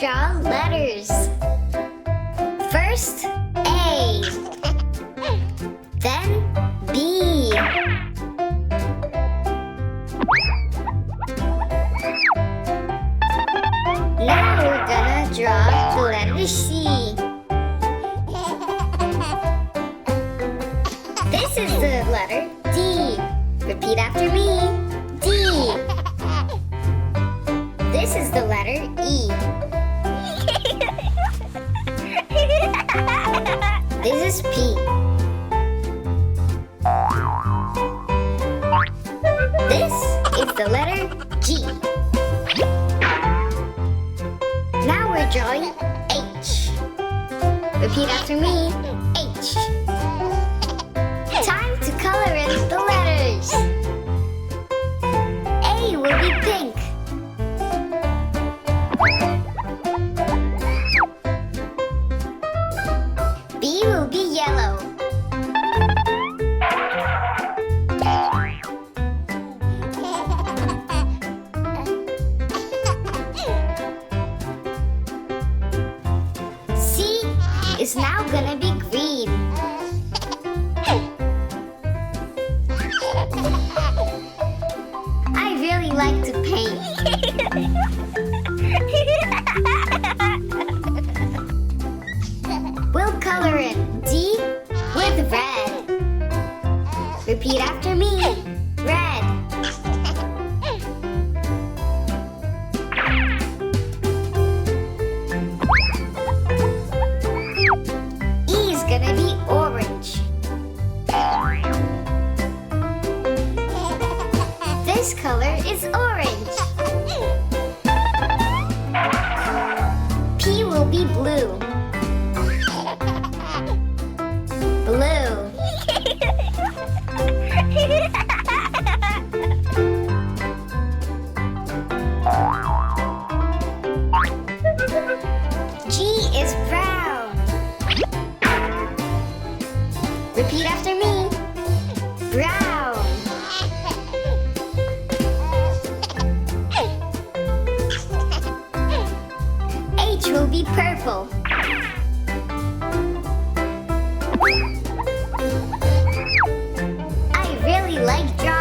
draw letters. First, A. Then, B. Now we're gonna draw the letter C. This is the letter D. Repeat after me. D. This is the letter E. This is P. This is the letter G. Now we're drawing H. Repeat after me. H. Time to color in the letters. A will be pink. B will be yellow. C is now gonna be green. I really like to paint. We'll color in D with red. Repeat after me. Red. E is gonna be orange. This color is orange. P will be blue. Blue. G is brown. Repeat after me. Brown. H will be purple. I really like drawing.